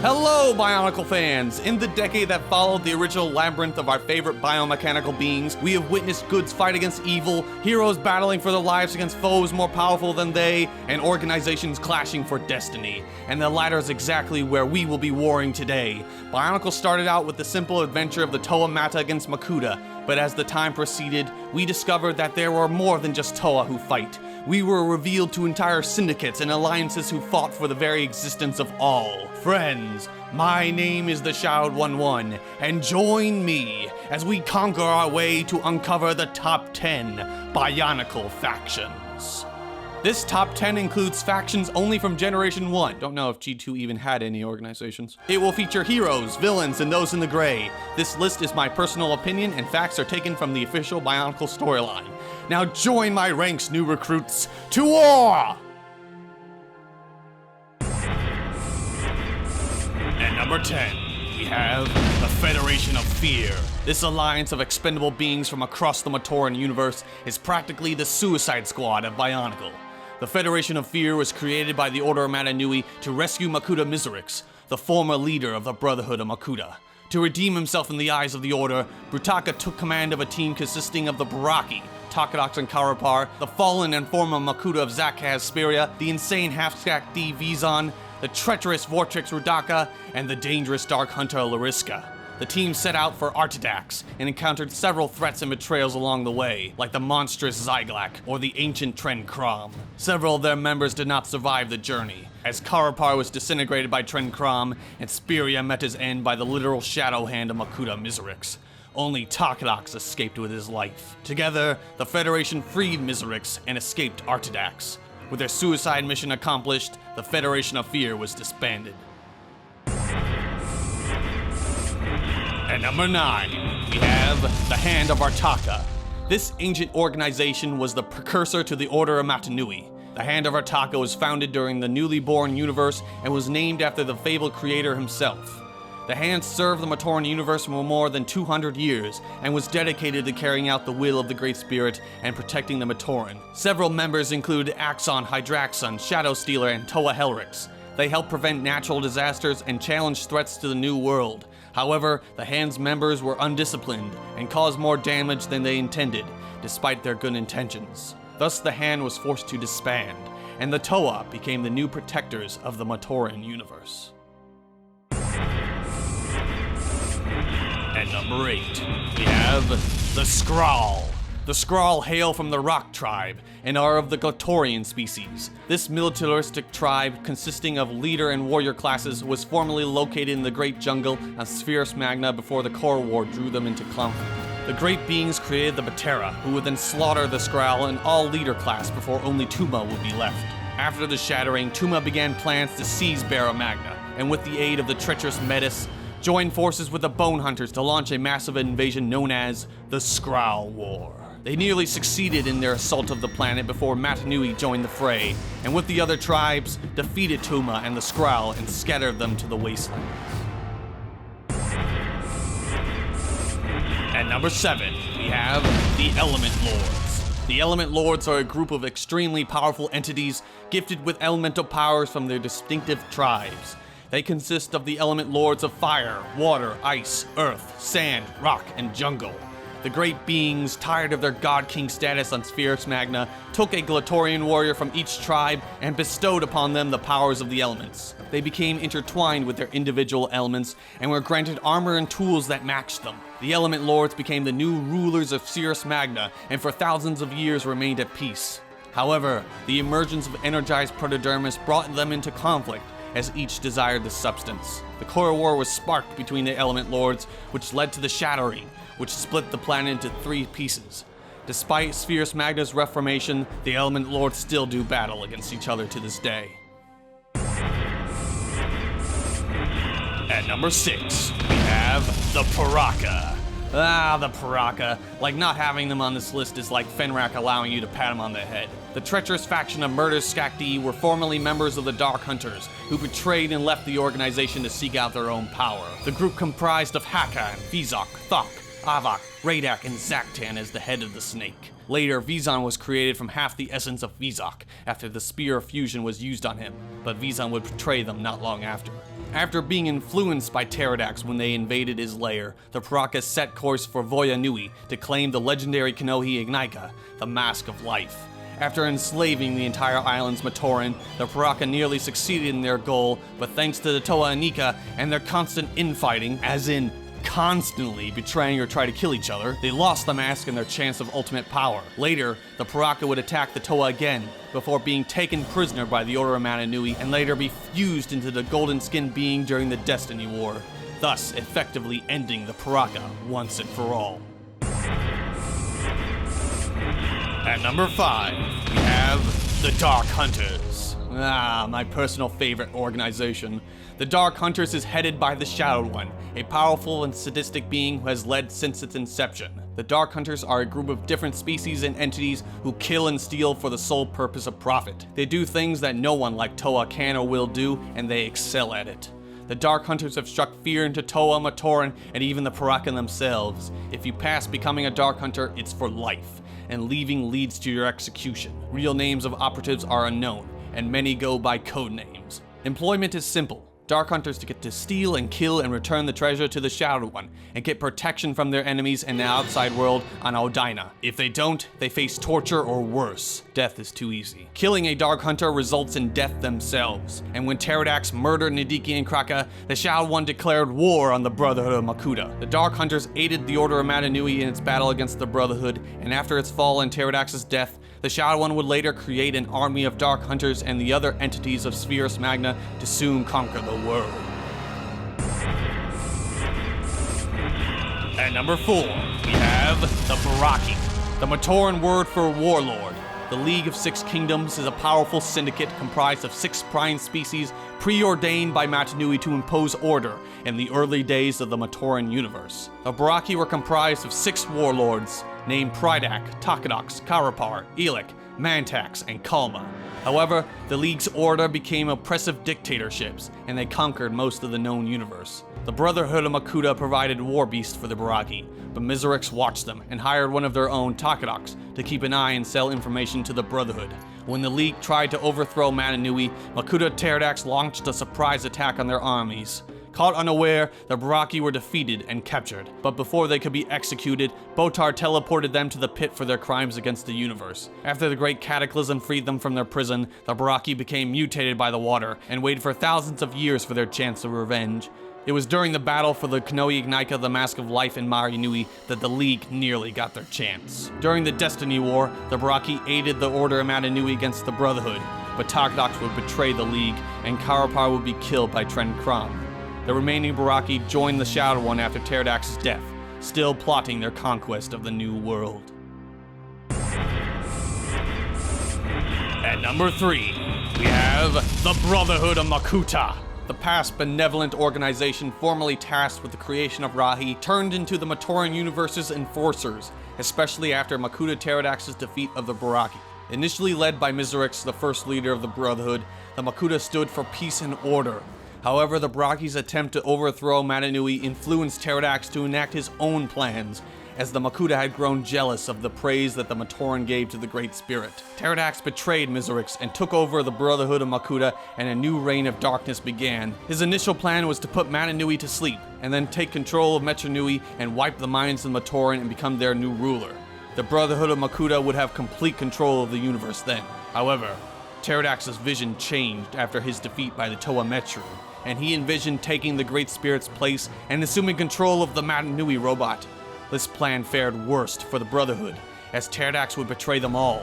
Hello, Bionicle fans! In the decade that followed the original labyrinth of our favorite biomechanical beings, we have witnessed goods fight against evil, heroes battling for their lives against foes more powerful than they, and organizations clashing for destiny. And the latter is exactly where we will be warring today. Bionicle started out with the simple adventure of the Toa Mata against Makuta, but as the time proceeded, we discovered that there were more than just Toa who fight. We were revealed to entire syndicates and alliances who fought for the very existence of all. Friends, my name is TheShadowedOne1, and join me as we conquer our way to uncover the top 10 Bionicle Factions. This top 10 includes factions only from Generation 1. Don't know if G2 even had any organizations. It will feature heroes, villains, and those in the gray. This list is my personal opinion, and facts are taken from the official Bionicle storyline. Now join my ranks, new recruits, to war! At number 10, we have the Federation of Fear. This alliance of expendable beings from across the Matoran universe is practically the Suicide Squad of Bionicle. The Federation of Fear was created by the Order of Matanui to rescue Makuta Miserix, the former leader of the Brotherhood of Makuta. To redeem himself in the eyes of the Order, Brutaka took command of a team consisting of the Baraki, Takadox and Karapar, the fallen and former Makuta of Zakaz Speria, the insane half-stack D Vizon, the treacherous Vortrix Rudaka, and the dangerous Dark Hunter Lariska. The team set out for Artidax and encountered several threats and betrayals along the way, like the monstrous Zyglak or the ancient Tren Krom. Several of their members did not survive the journey, as Karapar was disintegrated by Tren Krom and Speria met his end by the literal shadow hand of Makuta Miserix. Only Takadox escaped with his life. Together, the Federation freed Miserix and escaped Artidax. With their suicide mission accomplished, the Federation of Fear was disbanded. At number 9, we have the Hand of Artaka. This ancient organization was the precursor to the Order of Matanui. The Hand of Artaka was founded during the newly born universe and was named after the fabled creator himself. The Hand served the Matoran universe for more than 200 years and was dedicated to carrying out the will of the Great Spirit and protecting the Matoran. Several members include Axon, Hydraxon, Shadow Stealer, and Toa Helrix. They help prevent natural disasters and challenge threats to the New World. However, the Hand's members were undisciplined and caused more damage than they intended, despite their good intentions. Thus, the Hand was forced to disband, and the Toa became the new protectors of the Matoran universe. At number 8, we have the Skrull. The Skrull hail from the Rock tribe and are of the Glatorian species. This militaristic tribe, consisting of leader and warrior classes, was formerly located in the Great Jungle of Spherus Magna before the Core War drew them into conflict. The Great Beings created the Batera, who would then slaughter the Skrull and all leader class before only Tuma would be left. After the shattering, Tuma began plans to seize Barra Magna, and with the aid of the treacherous Metis, joined forces with the Bone Hunters to launch a massive invasion known as the Skrull War. They nearly succeeded in their assault of the planet before Matanui joined the fray, and with the other tribes, defeated Tuma and the Skrull and scattered them to the wastelands. At number 7, we have the Element Lords. The Element Lords are a group of extremely powerful entities gifted with elemental powers from their distinctive tribes. They consist of the Element Lords of Fire, Water, Ice, Earth, Sand, Rock, and Jungle. The Great Beings, tired of their God King status on Spherus Magna, took a Glatorian warrior from each tribe and bestowed upon them the powers of the elements. They became intertwined with their individual elements and were granted armor and tools that matched them. The Element Lords became the new rulers of Spherus Magna and for thousands of years remained at peace. However, the emergence of energized Protodermis brought them into conflict, as each desired the substance. The Core War was sparked between the Element Lords, which led to the Shattering, which split the planet into 3 pieces. Despite Spherus Magna's reformation, the Element Lords still do battle against each other to this day. At number 6, we have the Paraka. The Paraka. Like, not having them on this list is like Fenrak allowing you to pat him on the head. The treacherous faction of Murder Skakdi were formerly members of the Dark Hunters, who betrayed and left the organization to seek out their own power. The group comprised of Haka and Vizok, Thok, Avak, Radak, and Zaktan as the head of the snake. Later, Vizon was created from half the essence of Vizok after the Spear of Fusion was used on him, but Vizon would betray them not long after. After being influenced by pterodax when they invaded his lair, the Paraka set course for Voya Nui to claim the legendary Kanohi Ignika, the Mask of Life. After enslaving the entire island's Matoran, the Paraka nearly succeeded in their goal, but thanks to the Toa Anika and their constant infighting, as in constantly betraying or try to kill each other, they lost the mask and their chance of ultimate power. Later, the Paraka would attack the Toa again, before being taken prisoner by the Order of Mananui and later be fused into the golden-skinned being during the Destiny War, thus effectively ending the Paraka once and for all. At number 5, we have the Dark Hunters. My personal favorite organization. The Dark Hunters is headed by the Shadowed One, a powerful and sadistic being who has led since its inception. The Dark Hunters are a group of different species and entities who kill and steal for the sole purpose of profit. They do things that no one like Toa can or will do, and they excel at it. The Dark Hunters have struck fear into Toa, Matoran, and even the Paraka themselves. If you pass becoming a Dark Hunter, it's for life, and leaving leads to your execution. Real names of operatives are unknown, and many go by code names. Employment is simple. Dark Hunters to get to steal and kill and return the treasure to the Shadowed One, and get protection from their enemies in the outside world on Odina. If they don't, they face torture or worse. Death is too easy. Killing a Dark Hunter results in death themselves, and when pterodax murdered Nidiki and Kraka, the Shadowed One declared war on the Brotherhood of Makuta. The Dark Hunters aided the Order of Mananui in its battle against the Brotherhood, and after its fall and pterodax's death, the Shadowed One would later create an army of Dark Hunters and the other entities of Spherus Magna to soon conquer the world. At number 4, we have the Baraki, the Matoran word for warlord. The League of Six Kingdoms is a powerful syndicate comprised of 6 prime species preordained by Matanui to impose order in the early days of the Matoran universe. The Baraki were comprised of 6 warlords named Pridak, Takadox, Karapar, Elik, Mantax, and Kalma. However, the League's order became oppressive dictatorships, and they conquered most of the known universe. The Brotherhood of Makuta provided war beasts for the Baraki, but Miserix watched them and hired one of their own, Takadox, to keep an eye and sell information to the Brotherhood. When the League tried to overthrow Mananui, Makuta pterodax launched a surprise attack on their armies. Caught unaware, the Baraki were defeated and captured, but before they could be executed, Botar teleported them to the pit for their crimes against the universe. After the Great Cataclysm freed them from their prison, the Baraki became mutated by the water and waited for thousands of years for their chance of revenge. It was during the battle for the Kanohi Ignika, the Mask of Life in Mari Nui, that the League nearly got their chance. During the Destiny War, the Baraki aided the Order of Mananui against the Brotherhood, but Takadox would betray the League, and Karapar would be killed by Tren Kram. The remaining Baraki joined the Shadowed One after Pterodax's death, still plotting their conquest of the New World. At number 3, we have the Brotherhood of Makuta. The past benevolent organization formerly tasked with the creation of Rahi turned into the Matoran universe's enforcers, especially after Makuta Pterodax's defeat of the Baraki. Initially led by Miserix, the first leader of the Brotherhood, the Makuta stood for peace and order. However, the Baraki's attempt to overthrow Mananui influenced Pterodax to enact his own plans, as the Makuta had grown jealous of the praise that the Matoran gave to the Great Spirit. Pterodax betrayed Miserix and took over the Brotherhood of Makuta, and a new reign of darkness began. His initial plan was to put Mananui to sleep, and then take control of Metranui and wipe the minds of the Matoran and become their new ruler. The Brotherhood of Makuta would have complete control of the universe then. However, Pterodax's vision changed after his defeat by the Toa Metru, and he envisioned taking the Great Spirit's place and assuming control of the Mananui robot. This plan fared worst for the Brotherhood, as Pterodax would betray them all,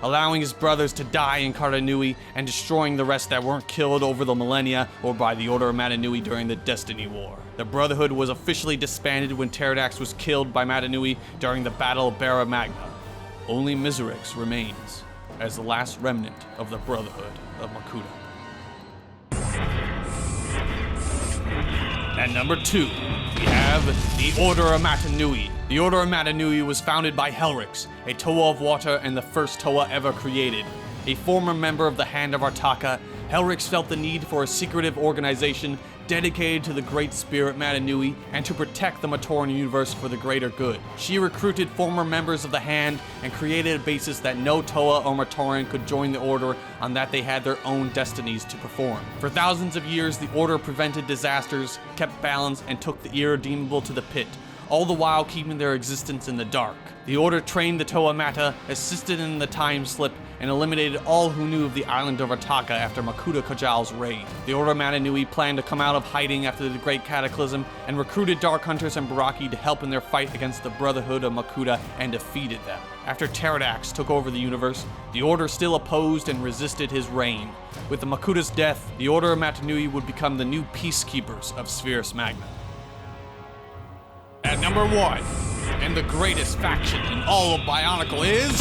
allowing his brothers to die in Kartanui and destroying the rest that weren't killed over the millennia or by the Order of Mananui during the Destiny War. The Brotherhood was officially disbanded when Pterodax was killed by Mananui during the Battle of Barra Magna. Only Miserix remains as the last remnant of the Brotherhood of Makuta. At number 2, we have the Order of Matanui. The Order of Matanui was founded by Helrix, a Toa of Water and the first Toa ever created. A former member of the Hand of Artaka, Helrix felt the need for a secretive organization dedicated to the Great Spirit Matanui and to protect the Matoran universe for the greater good. She recruited former members of the Hand and created a basis that no Toa or Matoran could join the Order on that they had their own destinies to perform. For thousands of years, the Order prevented disasters, kept balance, and took the irredeemable to the pit, all the while keeping their existence in the dark. The Order trained the Toa Mata, assisted in the time slip, and eliminated all who knew of the island of Rataka after Makuta Kajal's raid. The Order Matanui planned to come out of hiding after the Great Cataclysm and recruited Dark Hunters and Baraki to help in their fight against the Brotherhood of Makuta and defeated them. After Pterodax took over the universe, the Order still opposed and resisted his reign. With the Makuta's death, the Order of Matanui would become the new peacekeepers of Spherus Magna. At number 1, and the greatest faction in all of Bionicle is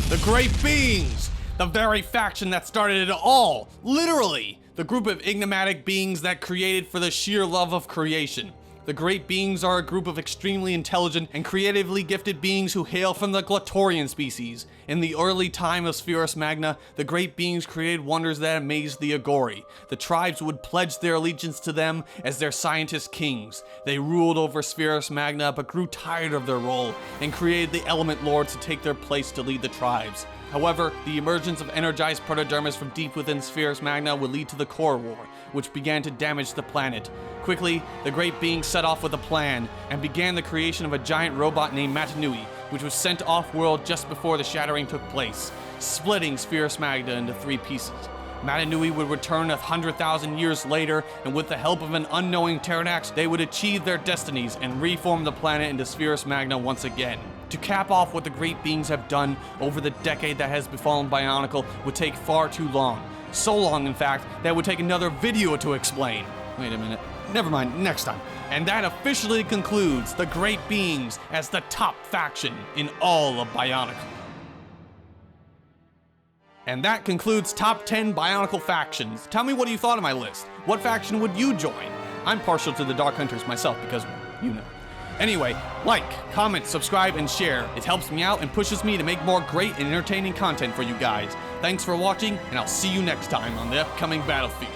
the Great Beings, the very faction that started it all, literally, the group of enigmatic beings that created for the sheer love of creation. The Great Beings are a group of extremely intelligent and creatively gifted beings who hail from the Glatorian species. In the early time of Spherus Magna, the Great Beings created wonders that amazed the Agori. The tribes would pledge their allegiance to them as their scientist kings. They ruled over Spherus Magna but grew tired of their role and created the Element Lords to take their place to lead the tribes. However, the emergence of energized protodermis from deep within Spherus Magna would lead to the Core War, which began to damage the planet. Quickly, the Great Beings set off with a plan and began the creation of a giant robot named Matanui, which was sent off-world just before the shattering took place, splitting Spherus Magna into 3 pieces. Matanui would return 100,000 years later, and with the help of an unknowing Pterodax, they would achieve their destinies and reform the planet into Spherus Magna once again. To cap off what the Great Beings have done over the decade that has befallen Bionicle would take far too long. So long, in fact, that it would take another video to explain. Wait a minute. Never mind, next time. And that officially concludes the Great Beings as the top faction in all of Bionicle. And that concludes top 10 Bionicle factions. Tell me what you thought of my list. What faction would you join? I'm partial to the Dark Hunters myself because, you know. Anyway, like, comment, subscribe, and share. It helps me out and pushes me to make more great and entertaining content for you guys. Thanks for watching, and I'll see you next time on the upcoming battlefield.